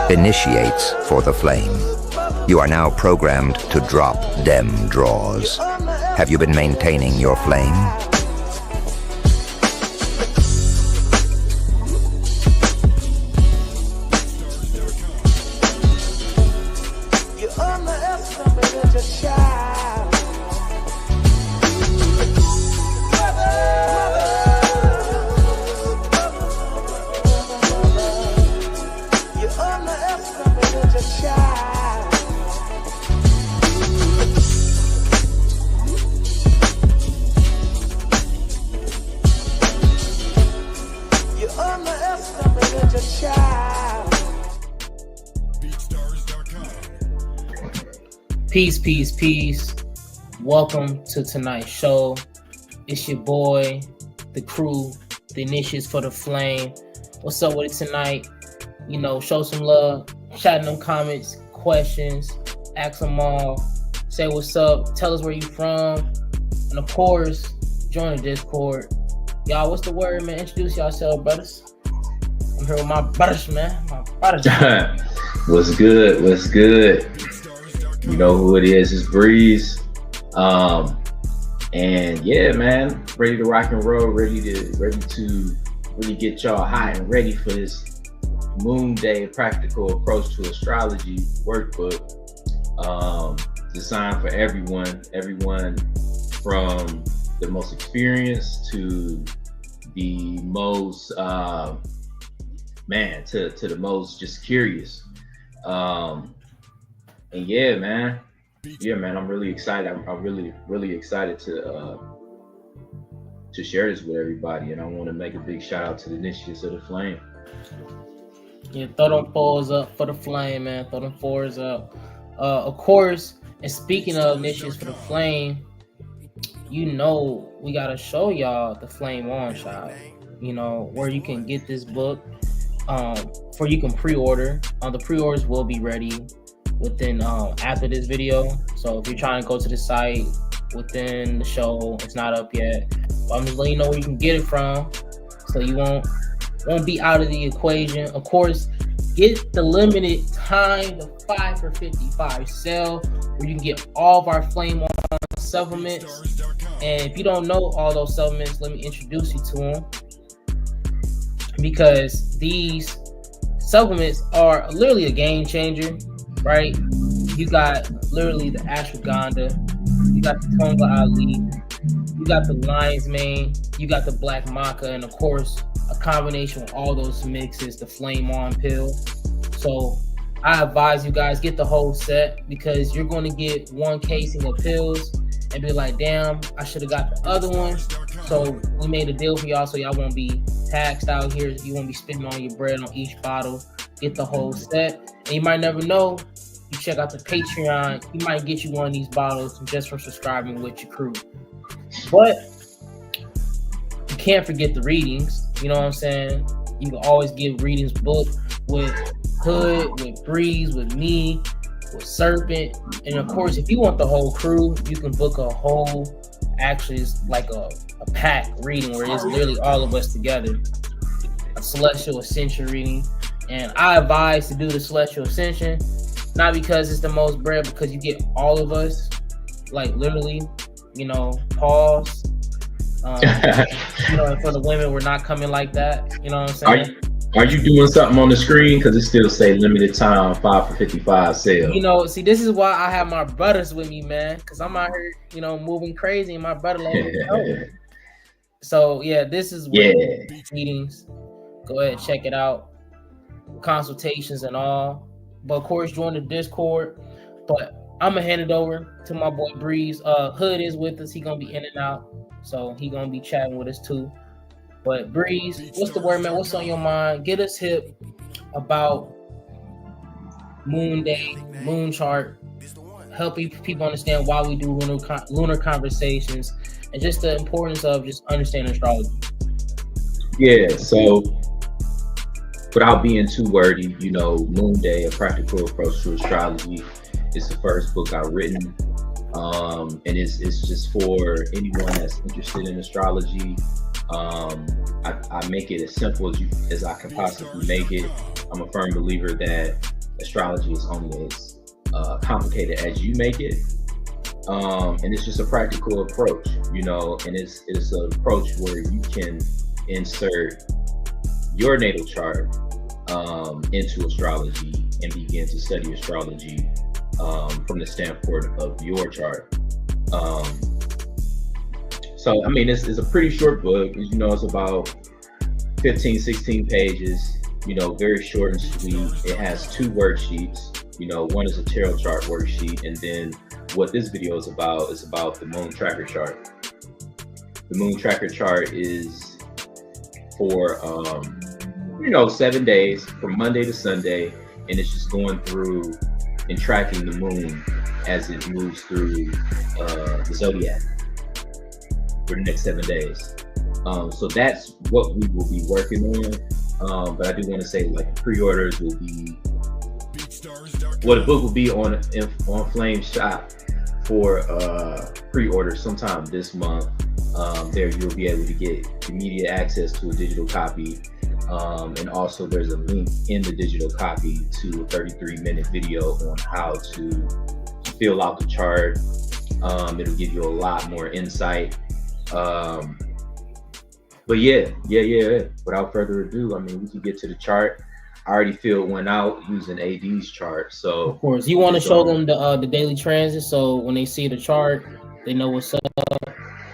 initiates for the flame. You are now programmed to drop dem draws. Have you been maintaining your flame? Peace. Welcome to tonight's show. It's your boy, the crew, the initiates for the flame. What's up with it tonight? You know, show some love, chat in them comments, questions, ask them all, say what's up, tell us where you from, and of course, join the Discord. Y'all, what's the word, man? Introduce yourselves, brothers. I'm here with my brothers, man. What's good? You know who it is. It's Breeze. And yeah, man, ready to rock and roll, ready to really get y'all high and ready for this Moon Day Practical Approach to Astrology workbook. Designed for everyone from the most experienced to the most to the most just curious. And yeah, man, I'm really excited. I'm really excited to share this with everybody, and I want to make a big shout out to the initiates of the flame. Yeah, throw them fours up for the flame, man. Throw them fours up. Of course, and speaking of initiates for the flame, you know we gotta show y'all the Flame On Shop. You know where you can get this book. For you can pre-order. The pre-orders will be ready within after this video. So if you're trying to go to the site within the show, it's not up yet. But I'm just letting you know where you can get it from, so you won't be out of the equation. Of course, get the limited time, the 5 for 55 sale, where you can get all of our Flame On supplements. And if you don't know all those supplements, let me introduce you to them, because these supplements are literally a game changer. Right, you got literally the ashwagandha, you got the tonga ali, you got the lion's mane, you got the black maca, and of course a combination of all those mixes, the Flame On pill. So I advise you guys get the whole set, because you're going to get one casing of pills and be like, damn, I should have got the other one. So we made a deal for y'all, so y'all won't be taxed out here. You won't be spending on your bread on each bottle. Get the whole set, and you might never know. You check out the Patreon, you might get you one of these bottles just from subscribing with your crew. But you can't forget the readings. You know what I'm saying? You can always get readings booked with Hood, with Breeze, with me, with Serpent, and of course, if you want the whole crew, you can book a whole. Actually, it's like a pack reading where it's literally all of us together. A Celestial Ascension reading. And I advise to do the Celestial Ascension, not because it's the most bread, because you get all of us, like literally, you know, pause. You know, and for the women, we're not coming like that. You know what I'm saying? Are you doing something on the screen? Because it still say limited time 5 for 55 sale. You know, see, this is why I have my brothers with me, man, because I'm out here, you know, moving crazy, and my brother let me know. So yeah, this is what meetings. Go ahead, check it out. Consultations and all, but of course join the Discord. But I'm gonna hand it over to my boy Breeze. Hood is with us. He gonna be in and out, so he gonna be chatting with us too. But Breeze, what's the word, man? What's on your mind? Get us hip about Moon Day, Moon Chart, helping people understand why we do lunar conversations, and just the importance of just understanding astrology. Yeah, so without being too wordy, you know, Moon Day, A Practical Approach to Astrology is the first book I've written. And it's just for anyone that's interested in astrology. I make it as simple as I can possibly make it. I'm a firm believer that astrology is only as complicated as you make it. And it's just a practical approach, you know, and it's an approach where you can insert your natal chart into astrology and begin to study astrology from the standpoint of your chart. So, I mean, it's a pretty short book. As you know, it's about 15, 16 pages, you know, very short and sweet. It has 2 worksheets. You know, one is a tarot chart worksheet, and then what this video is about the moon tracker chart. The moon tracker chart is for, 7 days from Monday to Sunday, and it's just going through and tracking the moon as it moves through the zodiac for the next 7 days. So that's what we will be working on. But I do want to say, like, the pre-orders will be, well, the book will be on Flame Shop for pre-order sometime this month. There you'll be able to get immediate access to a digital copy. And also there's a link in the digital copy to a 33-minute video on how to fill out the chart. It'll give you a lot more insight. But yeah. Without further ado, I mean, we can get to the chart. I already filled one out using AD's chart. So of course, you want to show them the daily transit, so when they see the chart, they know what's up,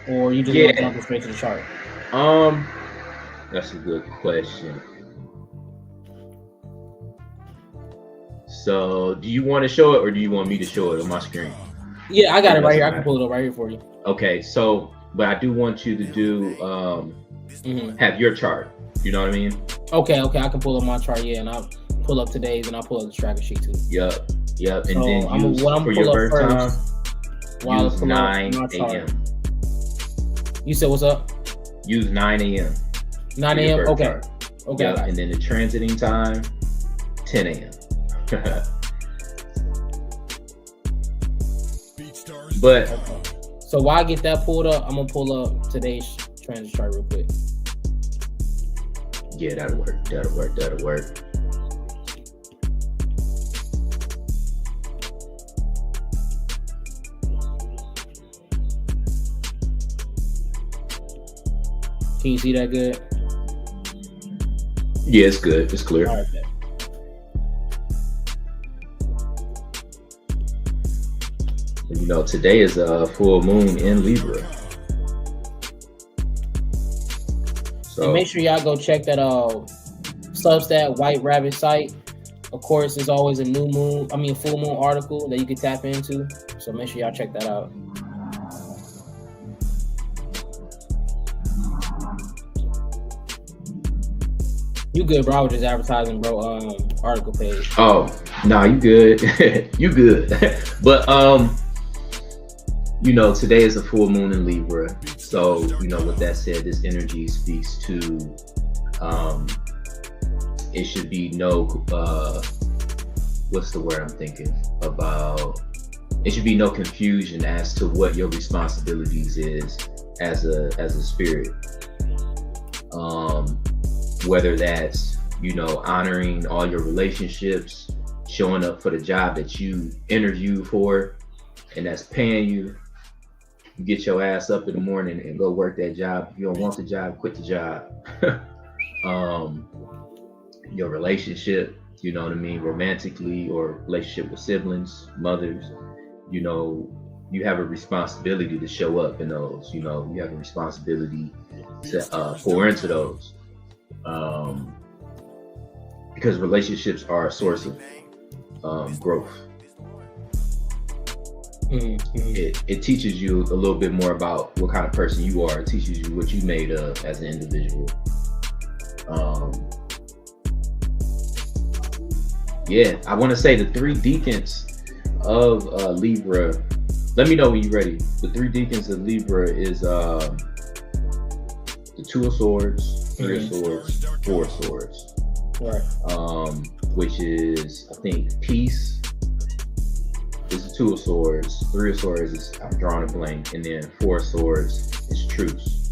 or you just want to jump straight to the chart. That's a good question. So, do you want to show it, or do you want me to show it on my screen? Yeah, I got it right here. I can pull it up right here for you. Okay, so, but I do want you to do have your chart. You know what I mean? Okay, I can pull up my chart, and I'll pull up today's, and I'll pull up the tracker sheet too. Yep. And so then use for your birth time, use 9 a.m. You said what's up? Use 9 a.m. 9 a.m. Okay. Yep. And then the transiting time, 10 a.m. But so while I get that pulled up, I'm gonna pull up today's transit chart real quick. Yeah, that'll work. Can you see that good? Yeah, it's good. It's clear. All right, and you know, today is a full moon in Libra. So and make sure y'all go check that Substack White Rabbit site. Of course, there's always a full moon article that you can tap into. So make sure y'all check that out. You good, bro? I was just advertising, bro. Article page. Oh, nah, you good. You good. But you know, today is a full moon in Libra. So, you know, with that said, this energy speaks to it should be no what's the word I'm thinking about? It should be no confusion as to what your responsibilities is as a spirit. Whether that's, you know, honoring all your relationships, showing up for the job that you interviewed for and that's paying you. You get your ass up in the morning and go work that job. If you don't want the job, quit the job. Your relationship, you know what I mean, romantically, or relationship with siblings, mothers, you know, you have a responsibility to show up in those. You know, you have a responsibility to pour into those. Because relationships are a source of growth. Mm-hmm. It teaches you a little bit more about what kind of person you are. It teaches you what you made of as an individual. Yeah, I want to say the 3 deacons of Libra. Let me know when you're ready. The 3 deacons of Libra is the 2 of Swords, 3 of Swords, 4 of Swords. Right. Which is, I think, peace is the 2 of Swords, 3 of Swords is, I'm drawing a blank, and then 4 of Swords is truce.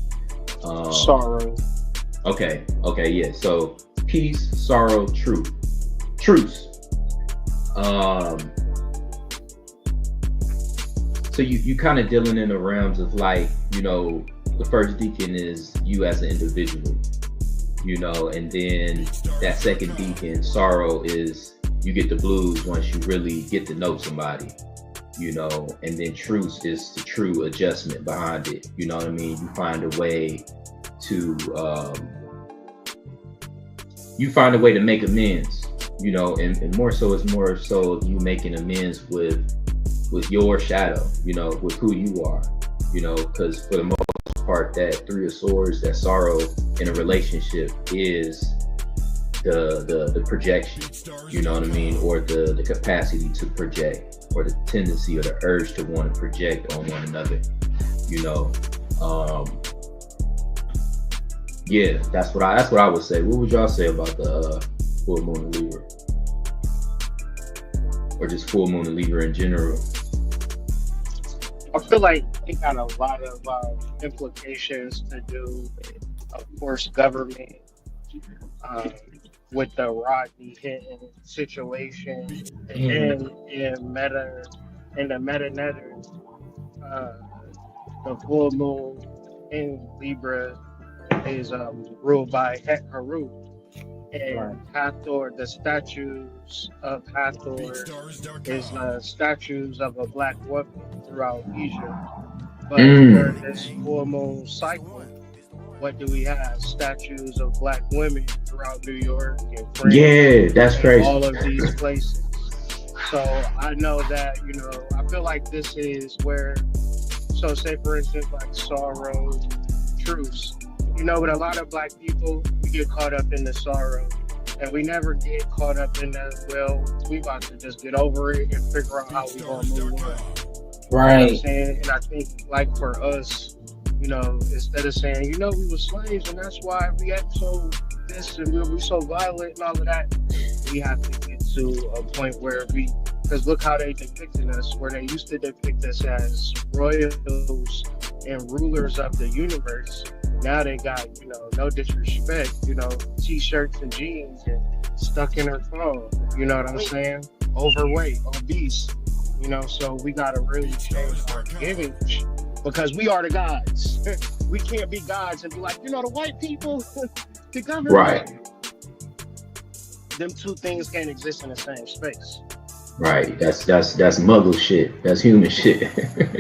Sorrow. Okay, yeah. So peace, sorrow, truce. So you kind of dealing in the realms of like, the first deacon is you as an individual, and then that second deacon, sorrow, is you get the blues once you really get to know somebody, and then truce is the true adjustment behind it. You know what I mean? You find a way to make amends, and more so it's more so you making amends with your shadow, with who you are, because for the most part, that Three of Swords, that sorrow in a relationship is the projection, you know what I mean, or the capacity to project, or the tendency or the urge to want to project on one another, yeah, that's what I would say. What would y'all say about the full moon in Libra, or just full moon in Libra in general? I feel like it got a lot of implications to do with, of course, government, with the Rodney Hinton situation, and the meta netter, the full moon in Libra is ruled by Hathor, and Hathor, the statues of Hathor is statues of a black woman throughout Egypt. But during this full moon cycle, what do we have? Statues of black women throughout New York and France. Yeah, that's crazy. All of these places. So I know that, I feel like this is where, so say for instance, like sorrow, truce. With a lot of black people, we get caught up in the sorrow, and we never get caught up in the, well, we about to just get over it and figure out how we gonna move on. Right. You know what I'm saying? And I think, like for us, instead of saying, we were slaves and that's why we act so this and we so violent and all of that, we have to get to a point where because look how they depicted us, where they used to depict us as royals and rulers of the universe. Now they got, no disrespect, t-shirts and jeans and stuck in her phone, you know what I'm saying? Overweight, obese, so we got to really change our image because we are the gods. We can't be gods and be like, the white people, the government. Right. Them two things can't exist in the same space. Right. That's muggle shit. That's human shit.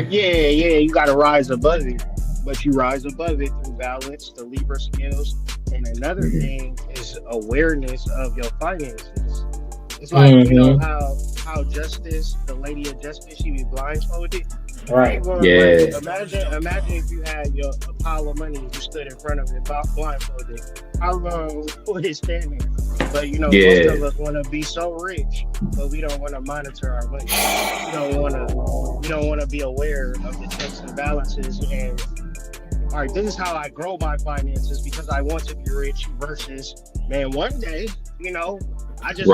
Yeah. You got to rise above it. But you rise above it through balance, the Libra skills. And another thing is awareness of your finances. It's like, how Justice, the Lady of Justice, she be blindfolded. Right. Yeah. Imagine if you had a pile of money and you stood in front of it blindfolded. How long would it stand there? But most of us want to be so rich, but we don't want to monitor our money. We don't want to be aware of the checks and balances. And all right, this is how I grow my finances because I want to be rich. Versus, man, one day, I just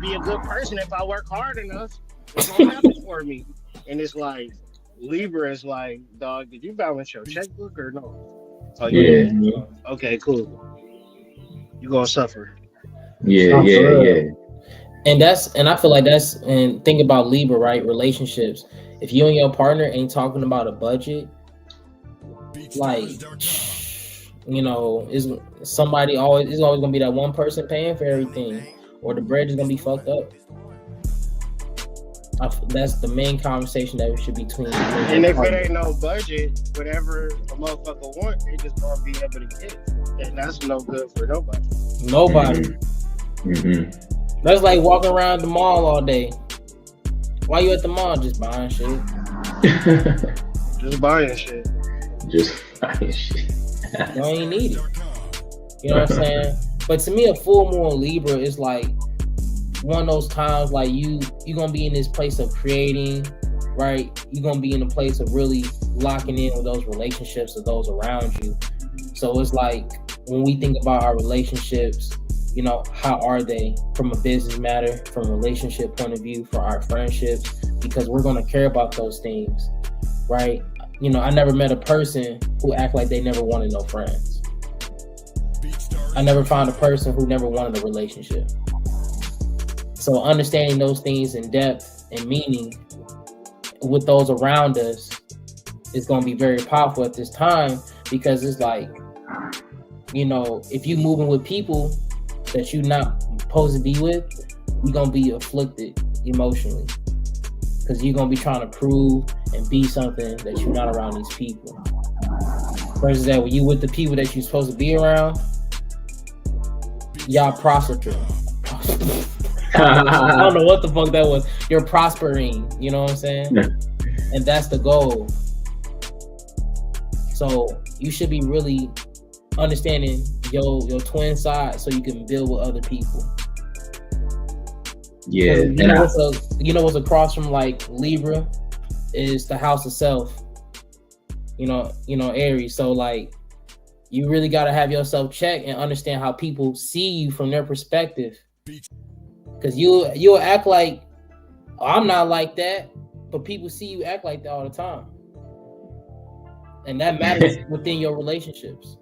be a good person if I work hard enough. It's gonna happen for me. And it's like Libra is like, dog, did you balance your checkbook or no? Oh yeah. Okay, cool. You gonna suffer. Yeah. And I feel like and think about Libra, right? Relationships. If you and your partner ain't talking about a budget, like, is somebody always gonna be that one person paying for everything, or the bread is gonna be fucked up. That's the main conversation that should be between. And if it ain't no budget, whatever a motherfucker want, they just gonna be able to get, and that's no good for nobody. That's like walking around the mall all day. Why you at the mall? Just buying shit. Just buying shit. You ain't need it. You know what I'm saying? But to me, a full moon Libra is like one of those times like you gonna be in this place of creating, right? You're gonna be in a place of really locking in with those relationships of those around you. So it's like when we think about our relationships, how are they from a business matter, from a relationship point of view, for our friendships, because we're gonna care about those things, right? I never met a person who act like they never wanted no friends. I never found a person who never wanted a relationship. So understanding those things in depth and meaning with those around us is going to be very powerful at this time, because it's like, you know, if you moving with people that you're not supposed to be with, you're going to be afflicted emotionally, because you're going to be trying to prove and be something that you're not around these people. Versus that when you with the people that you're supposed to be around, y'all prospering. I don't know what the fuck that was. You're prospering, you know what I'm saying? Yeah. And that's the goal. So you should be really understanding your twin side so you can build with other people. Yeah. You know what's across from like Libra is the house of self. You know, Aries. So like you really gotta have yourself checked and understand how people see you from their perspective. Because you'll act like, oh, I'm not like that, but people see you act like that all the time. And that matters within your relationships.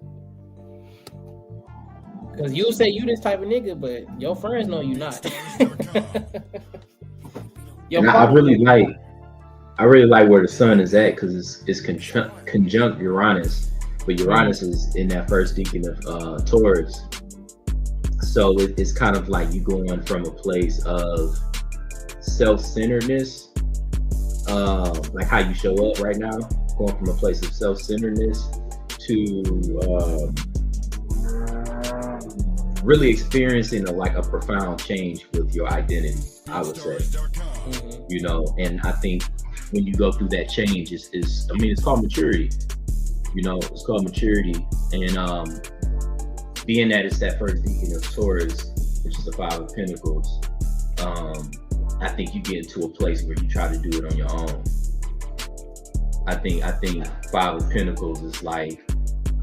Because you'll say you this type of nigga, but your friends know you not. I really like where the sun is at, because it's conjunct Uranus, but Uranus is in that first decan of Taurus. So it's kind of like you going from a place of self-centeredness, like how you show up right now, going from a place of self-centeredness to really experiencing a profound change with your identity, I would say. You know, and I think when you go through that change, it's called maturity. You know, it's called maturity. And being that it's that first decan of Taurus, which is the 5 of Pentacles, I think you get into a place where you try to do it on your own. I think 5 of Pentacles is like,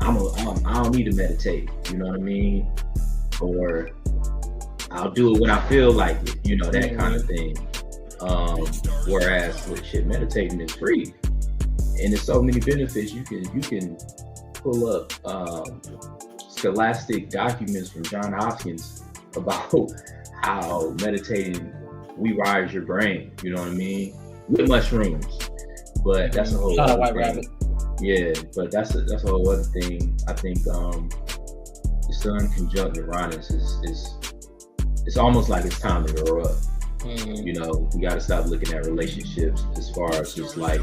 I don't need to meditate, you know what I mean? Or I'll do it when I feel like it, you know, that kind of thing. Whereas with shit, meditating is free, and there's so many benefits. You can pull up scholastic documents from John Hopkins about how meditating rewires your brain, you know what I mean, with mushrooms. But that's a whole other thing. Yeah, but that's a whole other thing. I think the sun conjunct Uranus is it's almost like it's time to grow up. You know, we got to stop looking at relationships as far as just like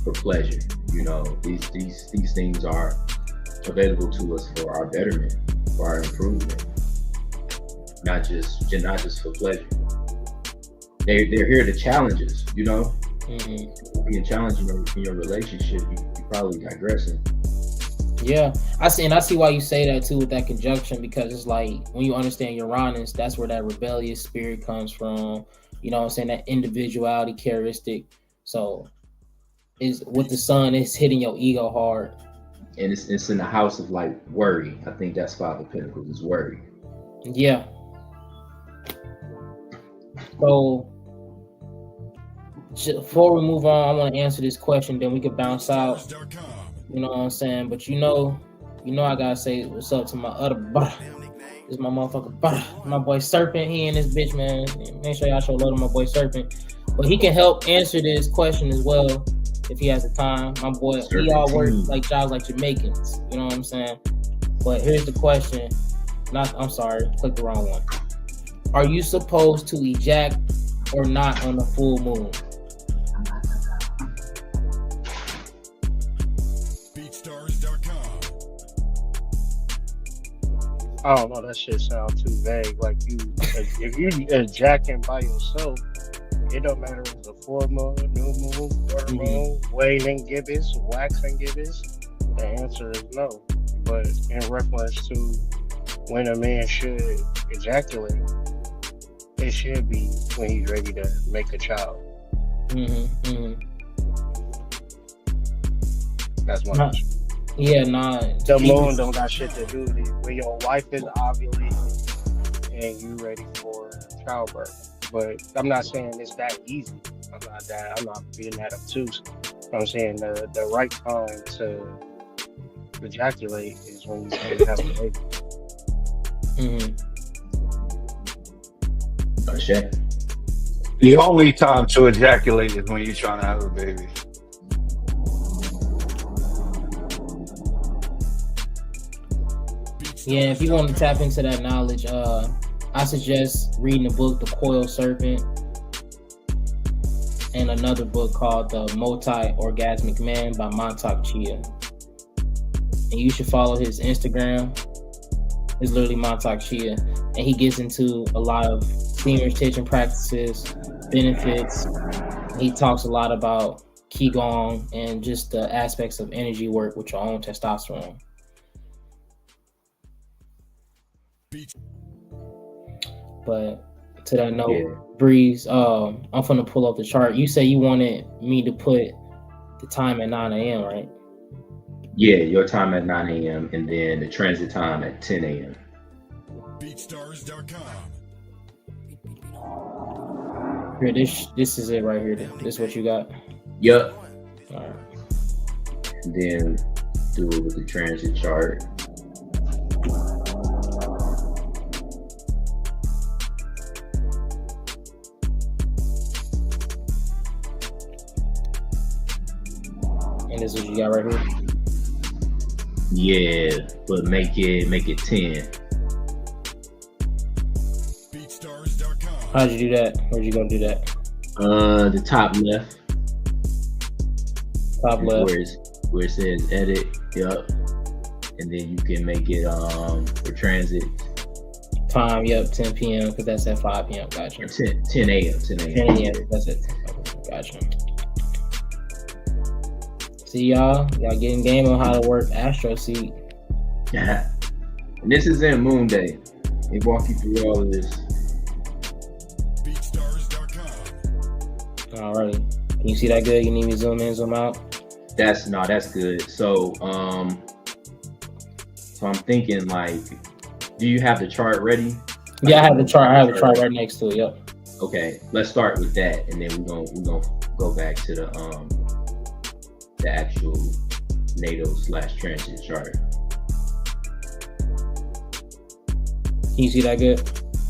for pleasure. You know, these things are available to us for our betterment, for our improvement, not just for pleasure. They're here to challenge us. You know, being challenged in your relationship, you probably digressing. Yeah, I see why you say that too with that conjunction, because it's like when you understand Uranus, that's where that rebellious spirit comes from. You know what I'm saying? That individuality characteristic. So is with the sun, it's hitting your ego hard. And it's in the house of like worry. I think that's 5 of Pentacles is worry. Yeah. So before we move on, I want to answer this question, then we can bounce out. You know what I'm saying? But you know I gotta say what's up to my other brother. This is my motherfucker brother. My boy Serpent, he and this bitch, man. Make sure y'all show love to my boy Serpent. But he can help answer this question as well if he has the time. My boy, we all work like jobs like Jamaicans. You know what I'm saying? But here's the question. I'm sorry, clicked the wrong one. Are you supposed to ejac or not on the full moon? I don't know, that shit sounds too vague. Like if you jacking by yourself, it don't matter if it's a full moon, new moon, quarter moon, waning gibbous, waxing gibbous. The answer is no. But in reference to when a man should ejaculate, it should be when he's ready to make a child. That's my answer. Yeah, nah. The moon don't got shit to do with it. When your wife is ovulating and you ready for childbirth. But I'm not saying it's that easy. I'm not being that obtuse. I'm saying the right time to ejaculate is when you have a baby. Shay. The only time to ejaculate is when you're trying to have a baby. Yeah, if you want to tap into that knowledge, I suggest reading the book The Coiled Serpent and another book called The Multi-Orgasmic Man by Montauk Chia. And you should follow his Instagram. It's literally Montauk Chia. And he gets into a lot of semen retention practices, benefits. He talks a lot about Qigong and just the aspects of energy work with your own testosterone. But to that note, Breeze, I'm gonna pull up the chart. You say you wanted me to put the time at 9 a.m., right? Yeah, your time at 9 a.m. and then the transit time at 10 a.m. BeatStars.com. Here, this is it right here. This is what you got? Yup. All right. And then do it with the transit chart. And this is what you got right here? Yeah, but make it 10. BeatStars.com. How'd you do that? Where'd you go do that? The top left. Top left. Where it says edit. Yup. And then you can make it for transit. Time, yep, 10 p.m. because that's at 5 p.m. Gotcha. 10 a.m. 10 a.m. 10 a.m. That's it. Gotcha. See y'all getting game on how to work Astro Seed. And this is in Moon Day. They walk you through all of this. BeatStars.com. Alrighty. Can you see that good? You need me to zoom in, zoom out? That's good. So I'm thinking like, do you have the chart ready? Yeah, I have the chart. I have the chart right next to it. Yep. Okay, let's start with that, and then we're gonna go back to the actual natal/transit chart. Can you see that good?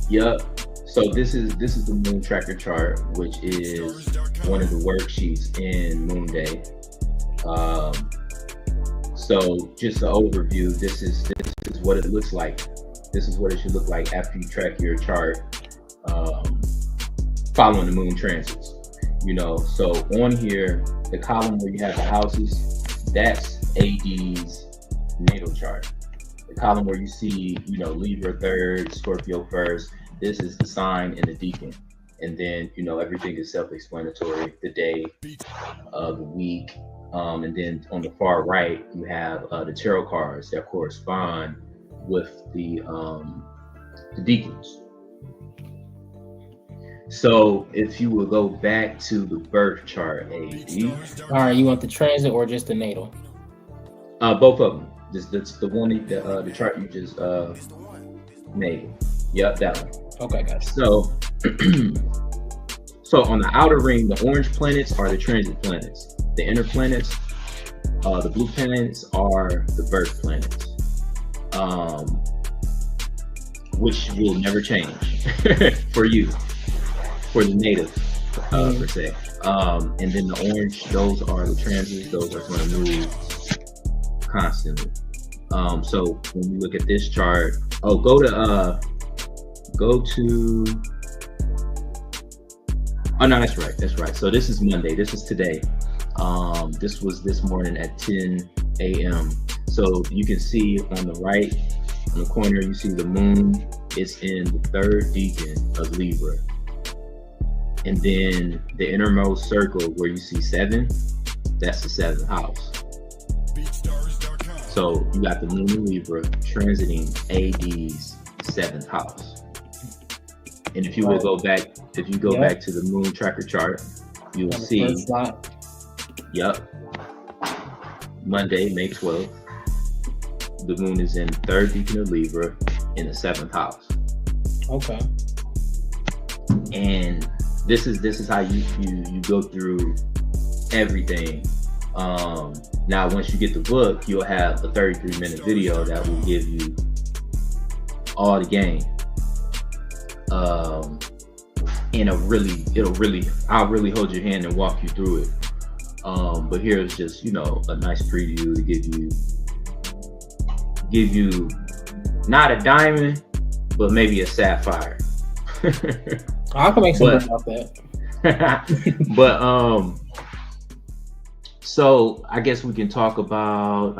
Yep. So this is the moon tracker chart, which is one of the worksheets in Moon Day. So just an overview. This is what it looks like. This is what it should look like after you track your chart, following the moon transits. So on here, the column where you have the houses, that's AD's natal chart. The column where you see, Libra 3rd, Scorpio 1st, this is the sign and the deacon. And then, everything is self-explanatory, the day, the week. And then on the far right, you have the tarot cards that correspond with the deacons. So if you will go back to the birth chart, AD. All right, you want the transit or just the natal? Both of them. That's the one, the chart you just made. Yep, that one. Okay, guys. So, so on the outer ring, the orange planets are the transit planets. The inner planets, the blue planets are the birth planets, which will never change for you, for the native, per se. And then the orange, those are the transits. Those are going to move constantly. So when you look at this chart, go to. Oh no, that's right. So this is Monday. This is today. This was this morning at 10 a.m. So you can see on the right, in the corner, you see the moon. It's in the 3rd decan of Libra. And then the innermost circle where you see 7, that's the 7th house. So you got the moon in Libra transiting AD's 7th house. And if you will go back, back to the moon tracker chart, you will see. Yep. Monday, May 12th. The moon is in 3rd decan of Libra in the 7th house. Okay. And this is how you go through everything. Now once you get the book, you'll have a 33-minute video that will give you all the game. and I'll really hold your hand and walk you through it. But here's just, you know, a nice preview to give you not a diamond, but maybe a sapphire. I can make something about that. But so I guess we can talk about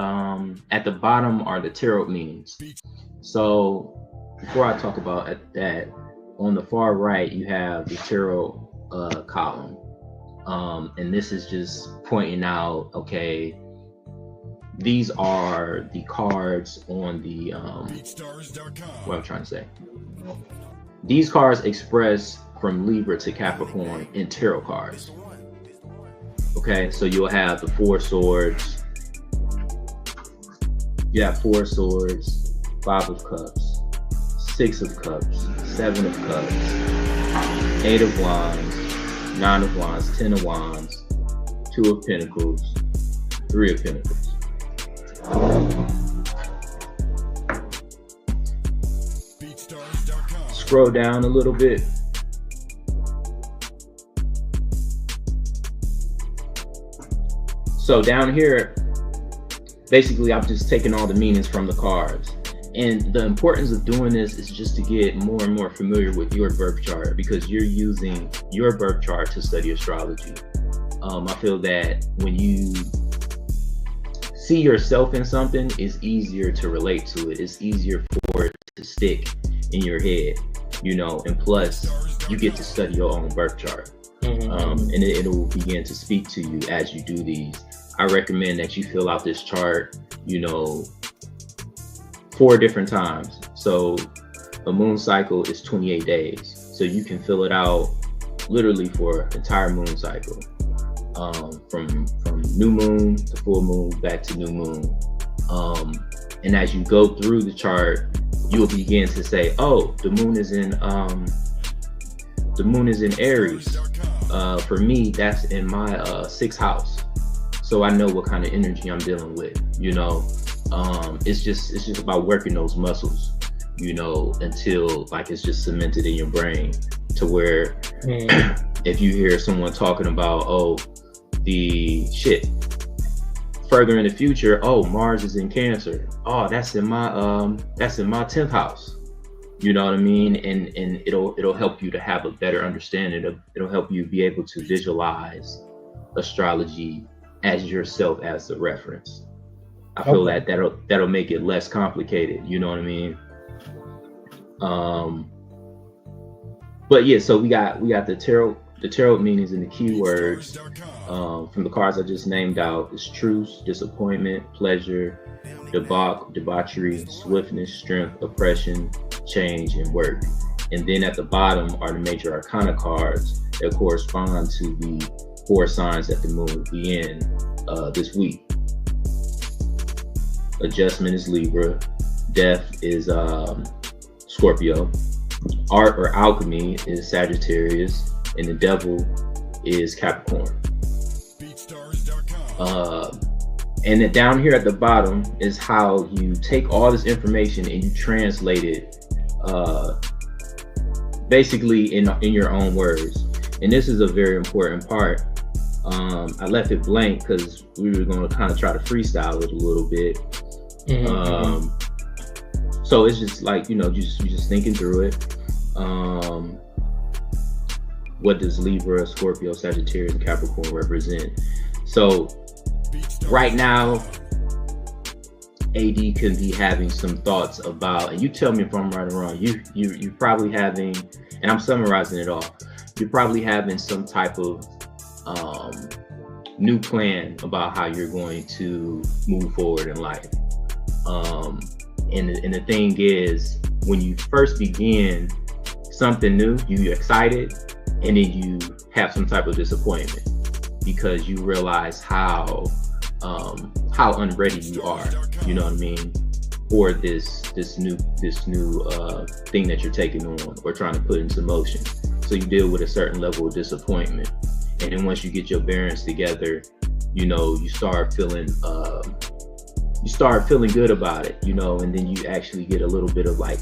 at the bottom are the tarot meanings. So before I talk about that, on the far right you have the tarot column, and this is just pointing out, okay, these are the cards on the what I'm trying to say. These cards express from Libra to Capricorn in tarot cards. Okay, so you'll have the 4 swords. You have 4 swords, 5 of cups, 6 of cups, 7 of cups, 8 of wands, 9 of wands, 10 of wands, 2 of pentacles, 3 of pentacles. Scroll down a little bit. So down here, basically I'm just taking all the meanings from the cards. And the importance of doing this is just to get more and more familiar with your birth chart, because you're using your birth chart to study astrology. I feel that when you see yourself in something, it's easier to relate to it. It's easier for it to stick in your head, you know, and plus you get to study your own birth chart. And it will begin to speak to you as you do these. I recommend that you fill out this chart, you know, 4 different times. So a moon cycle is 28 days. So you can fill it out literally for an entire moon cycle. From new moon to full moon, back to new moon. And as you go through the chart, you will begin to say, oh, the moon is in Aries. For me, that's in my 6th house. So I know what kind of energy I'm dealing with, you know. It's just about working those muscles, you know, until like it's just cemented in your brain to where if you hear someone talking about, oh, the shit further in the future, oh, Mars is in Cancer. Oh, that's in my 10th house. You know what I mean? And it'll help you to have a better understanding. It'll help you be able to visualize astrology as yourself as the reference. I feel that that'll make it less complicated. You know what I mean? But yeah, so we got the tarot meanings and the keywords from the cards I just named out is truce, disappointment, pleasure, debauchery, swiftness, strength, oppression, change, and work. And then at the bottom are the major arcana cards that correspond to the 4 signs that the moon will be in this week. Adjustment is Libra, death is Scorpio, art or alchemy is Sagittarius, and the devil is Capricorn. And then down here at the bottom is how you take all this information and you translate it basically in your own words. And this is a very important part. I left it blank because we were going to kind of try to freestyle it a little bit. So it's just like, you know, just thinking through it. What does Libra, Scorpio, Sagittarius, and Capricorn represent? So right now, AD could be having some thoughts about, and you tell me if I'm right or wrong, you're probably having, and I'm summarizing it all, you're probably having some type of new plan about how you're going to move forward in life. And the thing is, when you first begin something new, you're excited, and then you have some type of disappointment because you realize how unready you are, you know what I mean, for this new thing that you're taking on or trying to put into motion. So you deal with a certain level of disappointment, and then once you get your bearings together, you know, you start feeling good about it, you know, and then you actually get a little bit of like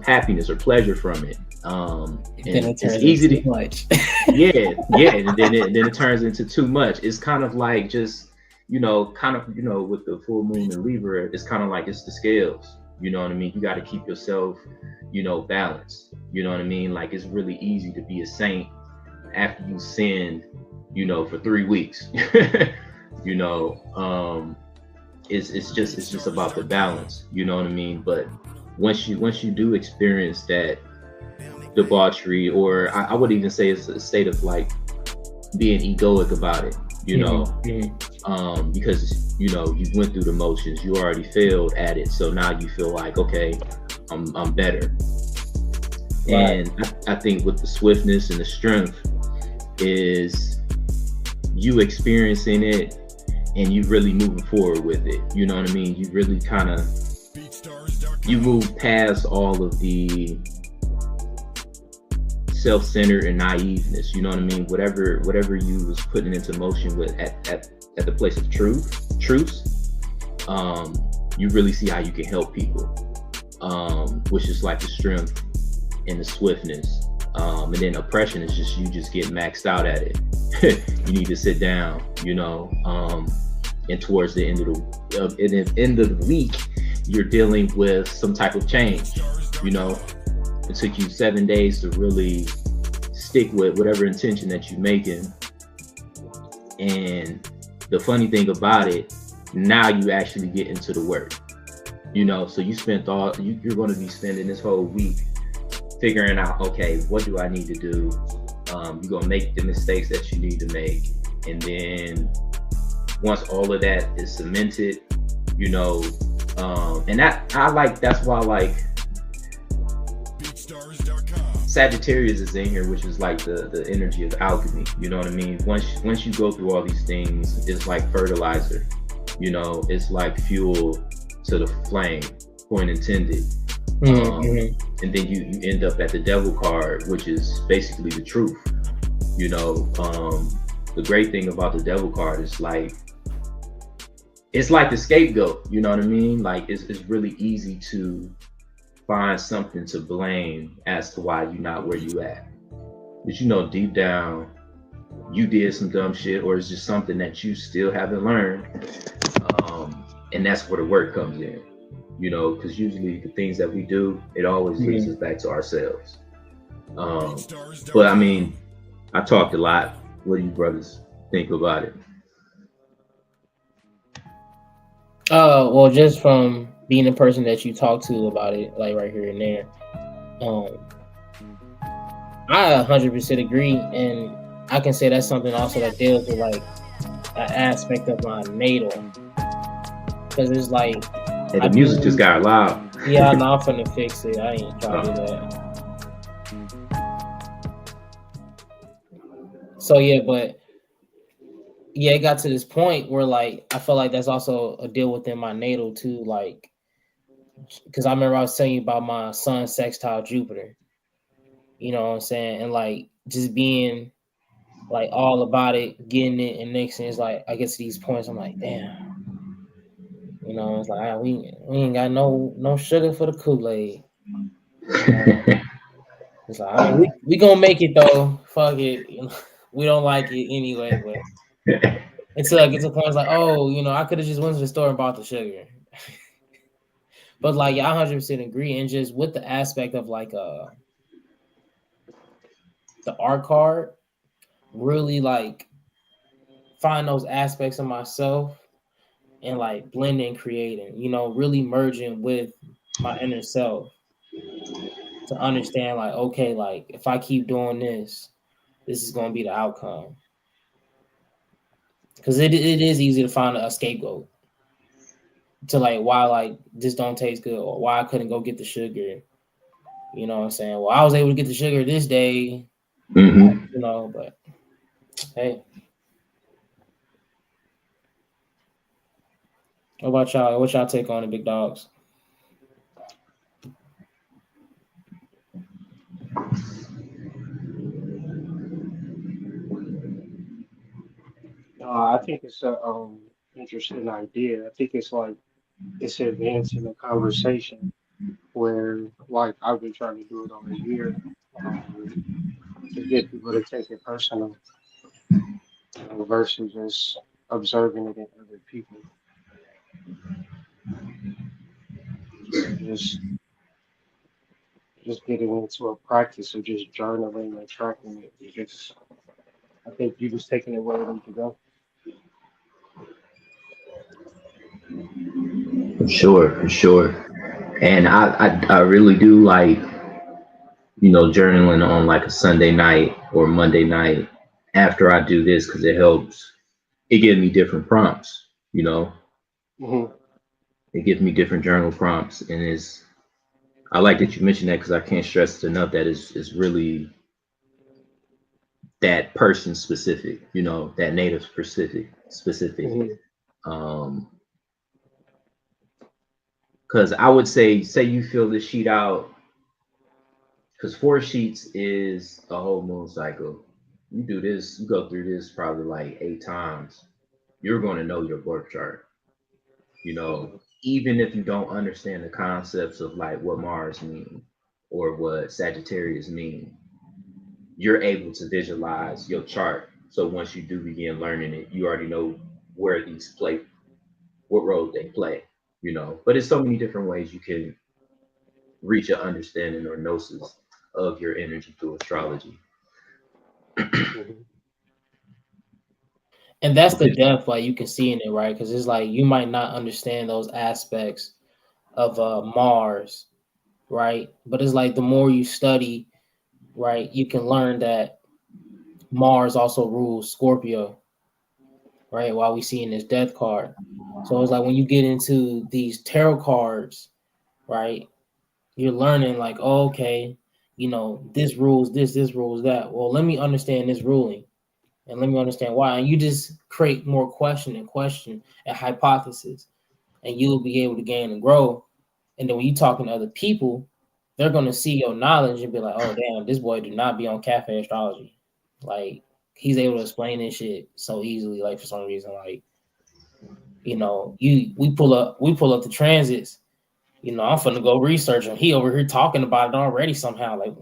happiness or pleasure from it. Then And it it's turns easy into to, much. yeah, and then it turns into too much. It's kind of like just, kind of, with the full moon and Libra, it's kind of like it's the scales. You know what I mean? You got to keep yourself, balanced. You know what I mean? Like it's really easy to be a saint after you sin, for 3 weeks. you know, um, it's just about the balance. You know what I mean? But once you do experience that debauchery, or I would even say it's a state of like being egoic about it, because you went through the motions, you already failed at it, so now you feel like, okay, I'm better. Right. And I think with the swiftness and the strength is you experiencing it and you really moving forward with it. You know what I mean? You really kind of you move past all of the self-centered and naiveness. You know what I mean? Whatever you was putting into motion with at the place of truth, you really see how you can help people, which is like the strength and the swiftness. And then oppression is just you just get maxed out at it. You need to sit down, and towards the end of the week, you're dealing with some type of change. It took you 7 days to really stick with whatever intention that you're making. And the funny thing about it, now you actually get into the work. So you spent you're going to be spending this whole week figuring out, okay, what do I need to do? You're going to make the mistakes that you need to make. And then once all of that is cemented, and that's why like Sagittarius is in here, which is like the energy of alchemy. You know what I mean? Once you go through all these things, it's like fertilizer. It's like fuel to the flame, point intended. And then you end up at the devil card, which is basically the truth. The great thing about the devil card is like it's like the scapegoat. You know what I mean? Like it's really easy to find something to blame as to why you're not where you at. But deep down, you did some dumb shit, or it's just something that you still haven't learned. And that's where the work comes in. Because usually the things that we do, it always leads us back to ourselves. But I mean, I talked a lot. What do you brothers think about it? Well, just from being the person that you talk to about it, like right here and there, I 100% agree, and I can say that's something also that deals with like an aspect of my natal, because it's like Hey, the music just got loud. Yeah, no, I'm finna fix it. I ain't trying to do that. So yeah, but yeah, it got to this point where like I feel like that's also a deal within my natal too, like because I remember I was telling you about my sun sextile Jupiter. You know what I'm saying? And like just being like all about it, getting it, and next thing is like I get to these points, I'm like, damn. It's like we ain't got no sugar for the Kool-Aid. It's like, all right, we gonna make it though. Fuck it. We don't like it anyway, but until I get to the point, it's like, oh, I could have just went to the store and bought the sugar. But like, yeah, I 100% agree. And just with the aspect of like the art card, really like find those aspects of myself and like blending, creating, really merging with my inner self to understand like, okay, like if I keep doing this is going to be the outcome. Because it is easy to find a scapegoat to like why like this don't taste good or why I couldn't go get the sugar. You know what I'm saying? Well, I was able to get the sugar this day, but hey. What about y'all? What's y'all take on the big dogs? I think it's a interesting idea. I think it's like it's advancing the conversation where like I've been trying to do it all year. to get people to take it personal, versus just observing it in other people. So just getting into a practice of just journaling and tracking it. Just I think you just taking it where it needs to go. For sure, for sure. And I really do like, journaling on like a Sunday night or Monday night after I do this because it helps. It gives me different prompts, Hmm. it gives me different journal prompts. And I like that you mentioned that because I can't stress it enough that is really that person specific, that native specific. Hmm. Um, because I would say you fill this sheet out, because 4 sheets is a whole moon cycle. You do this, you go through this probably like 8 times. You're going to know your birth chart. You know, even if you don't understand the concepts of like what Mars mean or what Sagittarius mean, you're able to visualize your chart. So once you do begin learning it, you already know where these play, what role they play. But it's so many different ways you can reach an understanding or gnosis of your energy through astrology. Hmm. And that's the depth, like you can see in it, right? Because it's like you might not understand those aspects of Mars, right? But it's like the more you study, right, you can learn that Mars also rules Scorpio, right? While we see in this death card. So it's like when you get into these tarot cards, right, you're learning like, oh, okay, this rules this rules that. Well, let me understand this ruling and let me understand why. And you just create more question and hypothesis, and you'll be able to gain and grow. And then when you talking to other people, they're gonna see your knowledge and be like, "Oh, damn, this boy do not be on cafe astrology. Like he's able to explain this shit so easily. Like for some reason, like we pull up the transits. I'm finna go research him. He over here talking about it already somehow. Like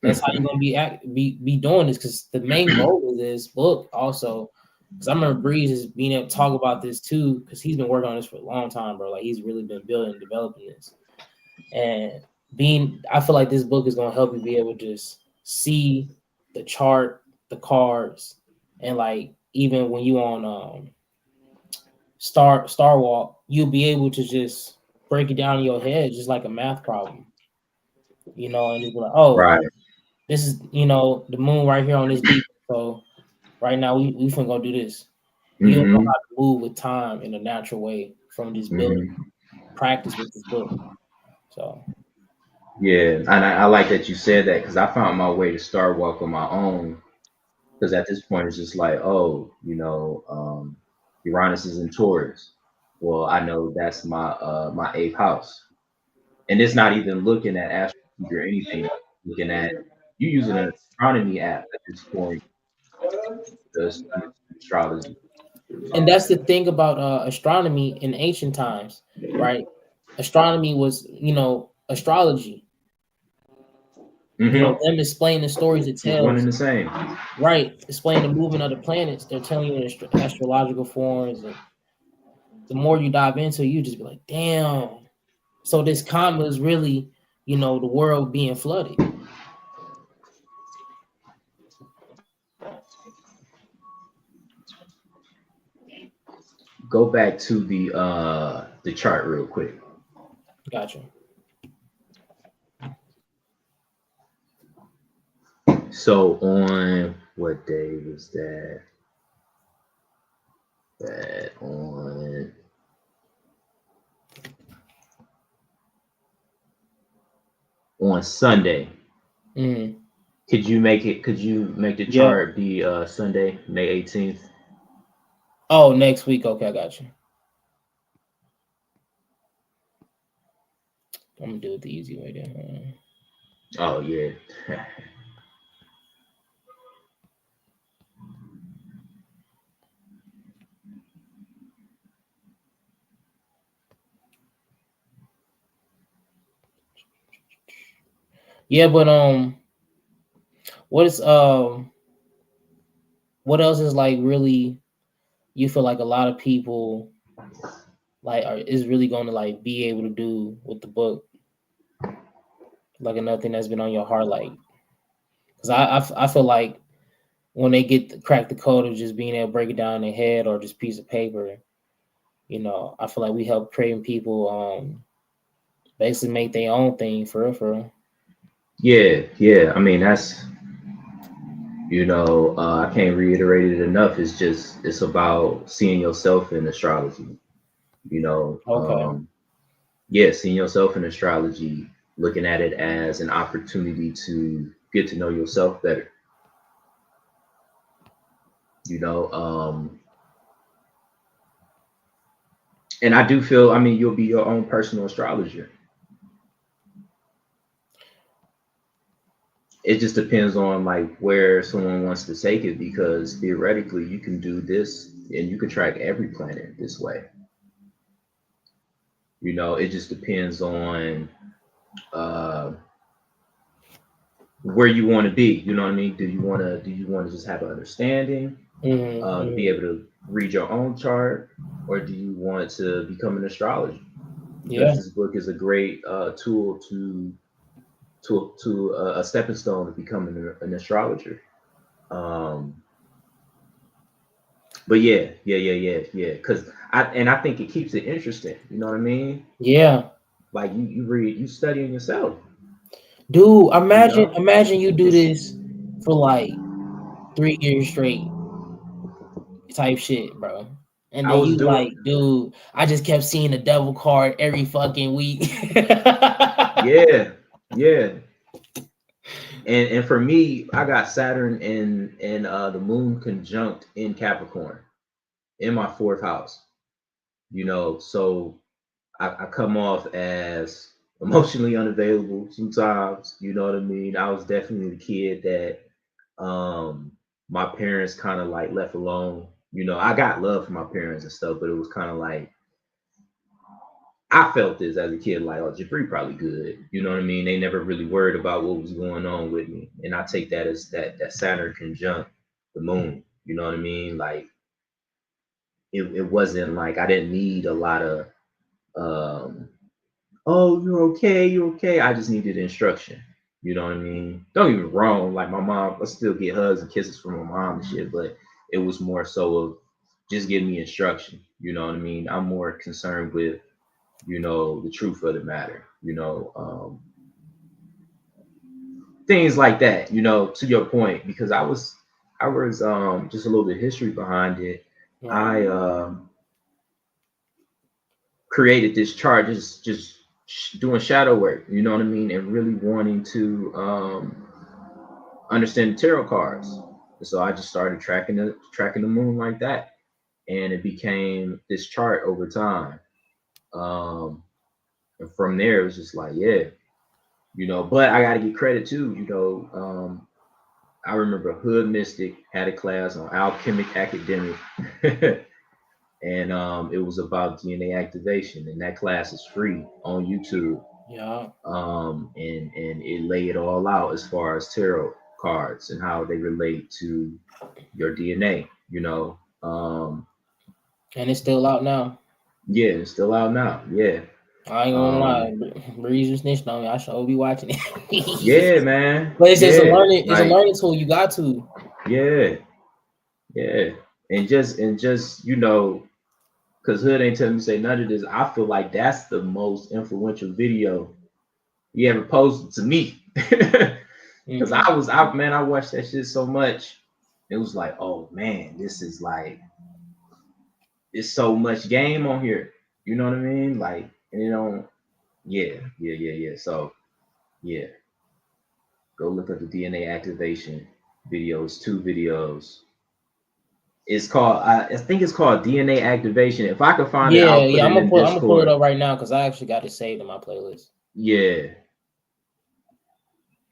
that's how you're gonna be doing this because the main goal of this book also. Because I remember Breeze is being able to talk about this too, because he's been working on this for a long time, bro. Like he's really been building and developing this. And I feel like this book is gonna help you be able to just see the chart, the cards, and like even when you on Star Walk, you'll be able to just break it down in your head just like a math problem, and just be like, oh, Right. this is the moon right here on this deep. So right now we finna go do this. You'll know Hmm. how to move with time in a natural way from this building Hmm. practice with this book. So Yeah, and I like that you said that because I found my way to Star Walk on my own. Because at this point, it's just like, oh, Uranus is in Taurus. Well, I know that's my eighth house, and it's not even looking at astrology or anything. Looking at you using an astronomy app at this point to study astrology. and that's the thing about astronomy in ancient times, right? Astronomy was, astrology. Hmm. Them explaining the stories it It's one and tells, the same. right? Explain the movement of the planets. They're telling you in astrological forms, and the more you dive into it, you just be like, damn. So this comet is really, the world being flooded. Go back to the chart real quick. Gotcha. So on what day was that? That on Sunday. Mm. Could you make it? Could you make the Yep. chart be Sunday, May 18th? Oh, next week. Okay, I got you. I'm gonna do it the easy way then. Oh yeah. Yeah, but what is what else is like really you feel like a lot of people like is really going to like be able to do with the book, like another thing that's been on your heart, like because I feel like when they get to crack the code of just being able to break it down in their head or just piece of paper, you know, I feel like we help creating people basically make their own thing for real, for real. Yeah. I mean, that's I can't reiterate it enough. It's about seeing yourself in astrology. You know, Okay. yeah, seeing yourself in astrology, looking at it as an opportunity to get to know yourself better. You know, and I do feel, I mean, you'll be your own personal astrologer. It just depends on like where someone wants to take it, because theoretically you can do this and you can track every planet this way. It just depends on uh where you want to be. You know what I mean? Do you want to just have an understanding, to be able to read your own chart, or do you want to become an astrologer? Because Yeah. this book is a great tool to a stepping stone to becoming an astrologer. Um, but yeah. Because I think it keeps it interesting. You know what I mean? Yeah. Like you read, you studying yourself. Dude, You imagine know, imagine you do it's this for like 3 years straight type shit, bro. And I then was you doing like, dude, I just kept seeing the devil card every fucking week. yeah. And for me, I got Saturn and the moon conjunct in Capricorn in my fourth house. So I come off as emotionally unavailable sometimes. You know what I mean? I was definitely the kid that my parents kind of like left alone. I got love from my parents and stuff, but it was kind of like I felt this as a kid, like, oh, Jabri probably good. You know what I mean? They never really worried about what was going on with me. And I take that as that Saturn conjunct the moon. You know what I mean? Like it wasn't like I didn't need a lot of um, oh, you're okay. I just needed instruction. You know what I mean? Don't get me wrong, like my mom, I still get hugs and kisses from my mom and shit, but it was more so of just give me instruction. You know what I mean? I'm more concerned with the truth of the matter, things like that, to your point, because I was just a little bit of history behind it. Right. I created this chart just doing shadow work, you know what I mean, and really wanting to understand the tarot cards. And so I just started tracking the moon like that, and it became this chart over time. Um, and from there, it was just like, yeah, but I got to get credit too. I remember Hood Mystic had a class on alchemic academic, and it was about DNA activation, and that class is free on YouTube. Yeah. And it lay it all out as far as tarot cards and how they relate to your DNA. And it's still out now. Yeah, it's still out now. Yeah. I ain't gonna Um, lie. Breeze was snitched on me. I should be watching yeah, it. man. But it's just a Yeah. learning, it's a Like, learning tool. You got to. yeah, yeah. And just, because Hood ain't telling me to say none of this. I feel like that's the most influential video he ever posted to me. Because Mm-hmm. I watched that shit so much. It was like, oh man, this is like, it's so much game on here. You know what I mean? Like, and yeah. So, yeah, go look up the DNA activation videos, 2 videos. It's called, I think it's called DNA activation. If I can find it, Yeah, I'll put yeah. it in I'm gonna pull it Discord. up right now because I actually got it saved in my playlist. Yeah,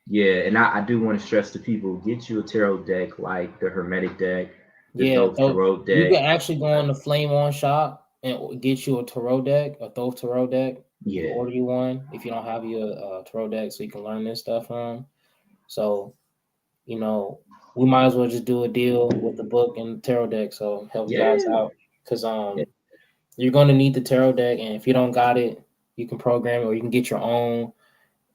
yeah. And I do want to stress to people, get you a tarot deck like the Hermetic deck, the Yeah, Thoth so Tarot you deck. can actually go on the Flame On shop and get you a tarot deck, a Thoth tarot deck. You can Yeah. order you one if you don't have your tarot deck, so you can learn this stuff from. So, you know, we might as well just do a deal with the book and the tarot deck. So help you guys Yeah. out because Yeah. you're going to need the tarot deck, and if you don't got it, you can program it or you can get your own,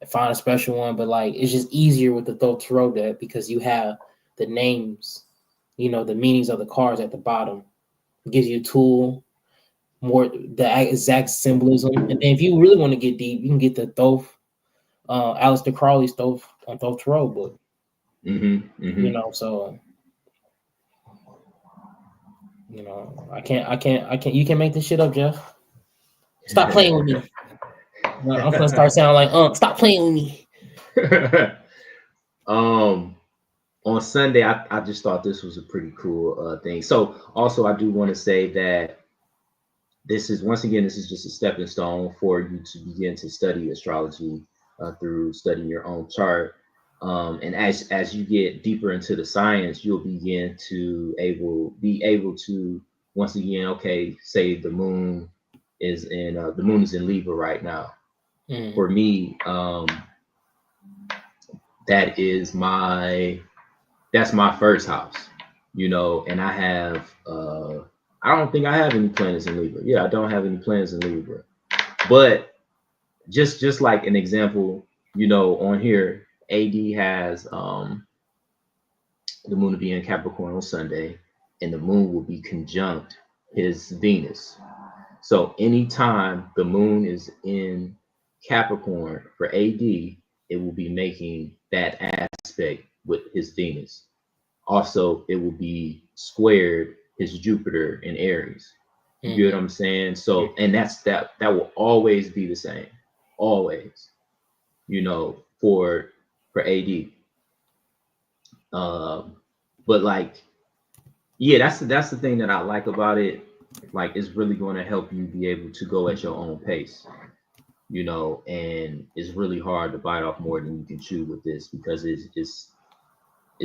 find a special one. But like, it's just easier with the tarot deck because you have the names, the meanings of the cards at the bottom. It gives you a tool, more the exact symbolism. And then if you really want to get deep, you can get the Thoth, Aleister Crowley's Thoth on Thoth Tarot book. So I can't. You can make this shit up, Jeff. Stop playing with me. I'm gonna start sounding like stop playing with me. On Sunday, I just thought this was a pretty cool thing. So also I do want to say that this is just a stepping stone for you to begin to study astrology through studying your own chart. And as you get deeper into the science, you'll begin to be able to once again, okay, say the moon is in Libra right now. For me, that's my first house, and I have I don't think I have any planets in Libra. Yeah, I don't have any planets in Libra. But just like an example, on here, AD has the moon will be in Capricorn on Sunday, and the moon will be conjunct his Venus. So anytime the moon is in Capricorn for AD, it will be making that aspect with his Venus. Also, it will be squared his Jupiter in Aries. You get what I'm saying? So, and that will always be the same, always. For AD. But like, yeah, that's the thing that I like about it. Like, it's really going to help you be able to go at your own pace. And it's really hard to bite off more than you can chew with this because it's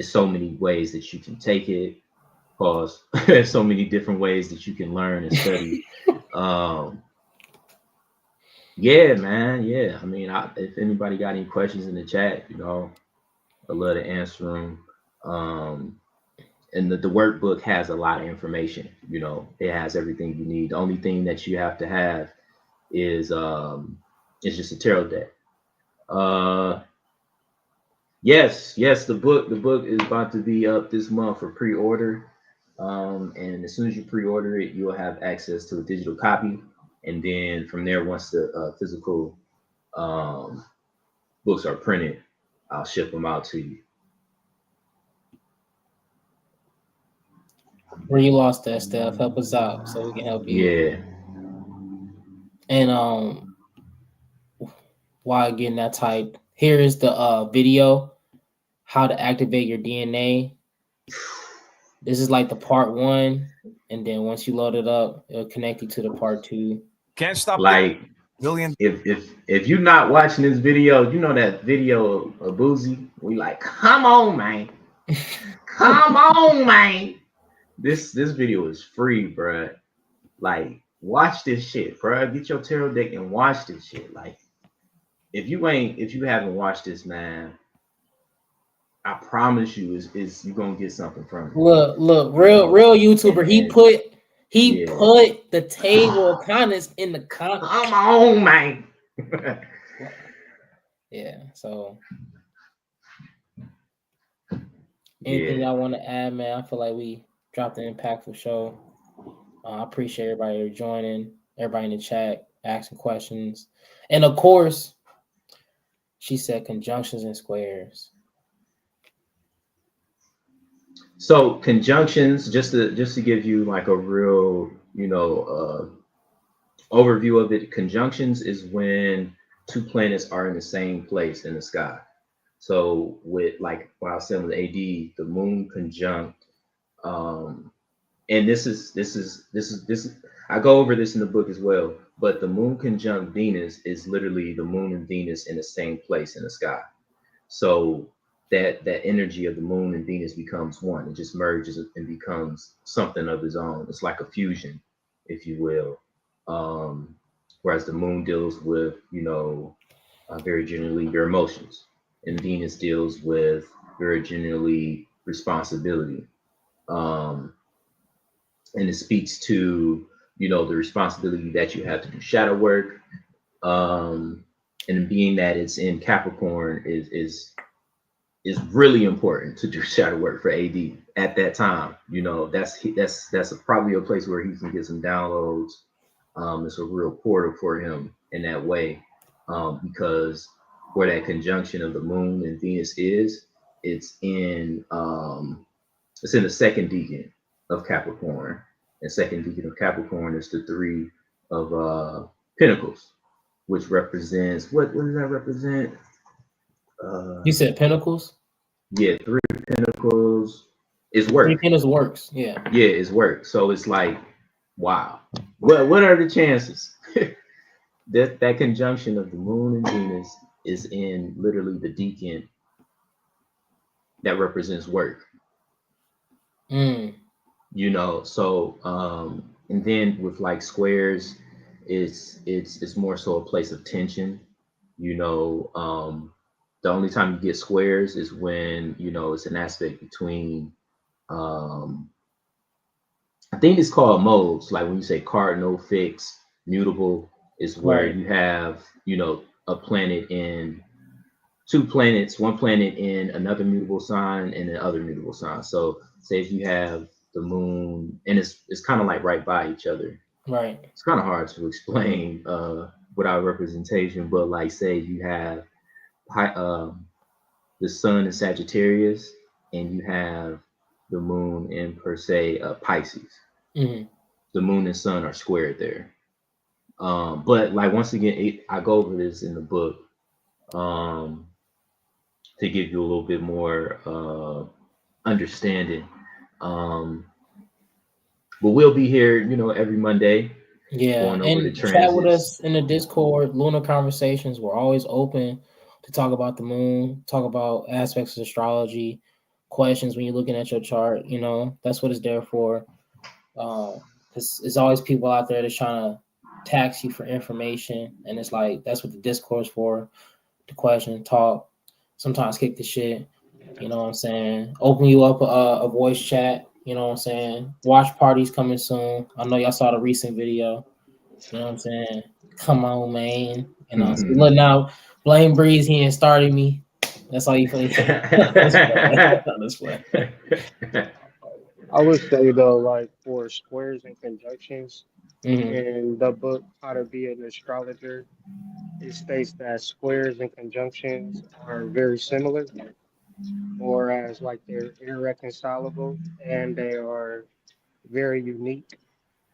so many ways that you can take it. Pause. There's so many different ways that you can learn and study. Yeah, man. Yeah. I mean, if anybody got any questions in the chat, I'd love to answer them. And the workbook has a lot of information. It has everything you need. The only thing that you have to have is just a tarot deck. Yes, the book is about to be up this month for pre-order. And as soon as you pre-order it, you'll have access to a digital copy. And then from there, once the physical books are printed, I'll ship them out to you. Where you lost that, Steph? Help us out so we can help you. Yeah. And while getting that typed, here is the video, how to activate your DNA. This is like the part 1, and then once you load it up, it'll connect you to the part 2. Can't stop. Like, million. If you're not watching this video, that video of Boozy, we like, come on, man. Come on, man. This video is free, bruh. Like, watch this shit, bruh. Get your tarot deck and watch this shit. Like, if you haven't watched this, man, I promise you is you're gonna get something from it. Look, real YouTuber. He put the table of contents in the comments. Come on, man. Yeah. So, anything y'all want to add, man? I feel like we dropped an impactful show. I appreciate everybody joining, everybody in the chat asking questions, and of course, she said conjunctions and squares. So conjunctions, just to give you like a real, overview of it. Conjunctions is when two planets are in the same place in the sky. So with like what I was saying with AD, the moon conjunct, and this is I go over this in the book as well. But the moon conjunct Venus is literally the moon and Venus in the same place in the sky. So that energy of the moon and Venus becomes one. It just merges and becomes something of its own. It's like a fusion, if you will. whereas the moon deals with, very generally your emotions, and Venus deals with very generally responsibility. Um, and it speaks to, the responsibility that you have to do shadow work. And being that it's in Capricorn is really important to do shadow work for AD at that time. That's probably a place where he can get some downloads. It's a real portal for him in that way, because where that conjunction of the moon and Venus is, it's in the second decan of Capricorn, and second decan of Capricorn is the three of Pentacles, which represents what does that represent? You said Pentacles? Yeah, three of Pentacles is Three work. Pentacles works, yeah. Yeah, it's work. So it's like, wow. What are the chances? that conjunction of the moon and Venus is in literally the decan that represents work. Mm. So and then with like squares, it's more so a place of tension. The only time you get squares is when it's an aspect between I think it's called modes, like when you say cardinal, fixed, mutable, is where Right. you have a planet in two planets, one planet in another mutable sign and the other mutable sign. So say if you have the moon, and it's kind of like right by each other. Right. It's kind of hard to explain without representation, but like say you have the sun in Sagittarius and you have the moon in per se Pisces. Mm-hmm. The moon and sun are squared there. But like once again, I go over this in the book. To give you a little bit more understanding. But we'll be here, every Monday Yeah, going over the and chat with transits. us in the Discord, Lunar Conversations. We're always open to talk about the moon, talk about aspects of astrology, questions when you're looking at your chart. That's what it's there for. Because there's always people out there that's trying to tax you for information, and it's like that's what the Discord's for: to question, talk, sometimes kick the shit. You know what I'm saying? Open you up a voice chat. You know what I'm saying? Watch parties coming soon. I know y'all saw the recent video. You know what I'm saying? Come on, man. Look now, blame Breeze. He ain't started me. That's all you play. That's play. I would say though, like for squares and conjunctions Mm-hmm. in the book How to Be an Astrologer, it states that squares and conjunctions are very similar, or as like they're irreconcilable and they are very unique.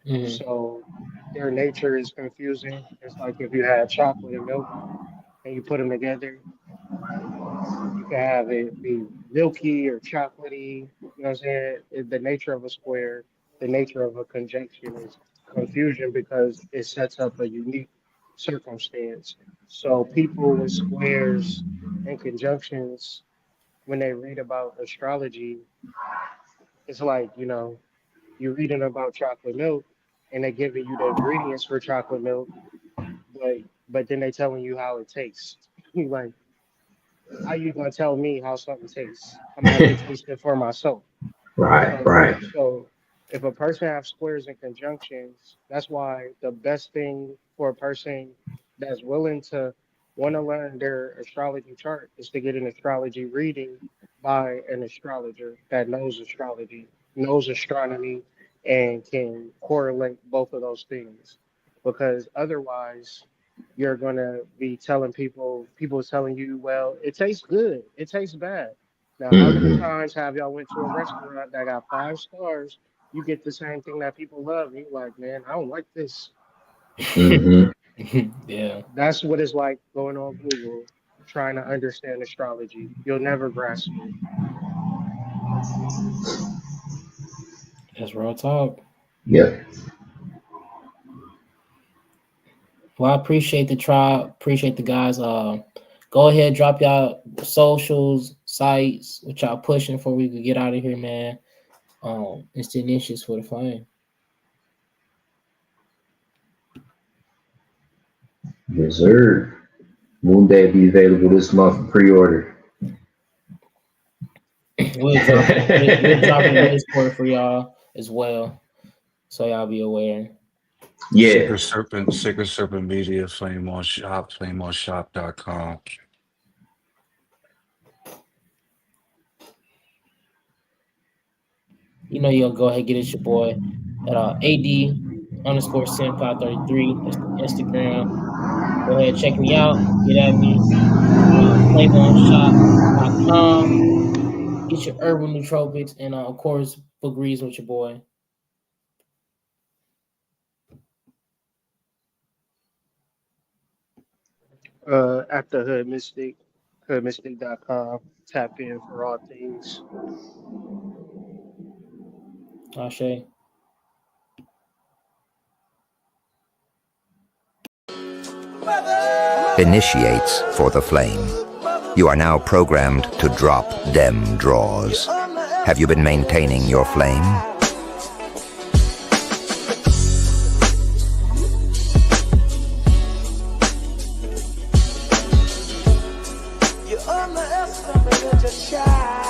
Mm-hmm. So their nature is confusing. It's like if you had chocolate and milk and you put them together, you can have it be milky or chocolatey. You know what I'm saying? The nature of a square, the nature of a conjunction is confusion because it sets up a unique circumstance. So people with squares and conjunctions, when they read about astrology, it's like, you're reading about chocolate milk and they're giving you the ingredients for chocolate milk, but then they telling you how it tastes. You like, how you gonna tell me how something tastes? I'm gonna have to taste it for myself. Right, So, right. so if a person has squares and conjunctions, that's why the best thing for a person that's willing to want to learn their astrology chart is to get an astrology reading by an astrologer that knows astrology, knows astronomy, and can correlate both of those things. Because otherwise, you're gonna be telling people telling you, well, it tastes good, it tastes bad. Now, how many Hmm. times have y'all went to a restaurant that got 5 stars? You get the same thing that people love, and you're like, man, I don't like this. Hmm. Yeah, That's what it's like going on Google trying to understand astrology. You'll never grasp it. that's real talk. Yeah. Well, I appreciate the tribe. Appreciate the guys. Go ahead, drop y'all socials, sites, what y'all pushing before we could get out of here, man. It's the initiatives for the flame. Yes, sir. Moon Day be available this month for pre-order. We'll drop it in the Discord for y'all as well, so y'all be aware. Yeah. Sacred Serpent Media, Flame on Shop, flameonshop.com. You know you'll go ahead and get it your boy at AD underscore Sim 533. That's the Instagram. Go ahead, check me out. Get at me. Flameonshop.com. Get your urban nootropics and of course book reads with your boy. At the Hood Mystic, hoodmystic.com. Tap in for all things. Ashe. Initiates for the flame. You are now programmed to drop dem draws. Have you been maintaining your flame? You underestimated your child.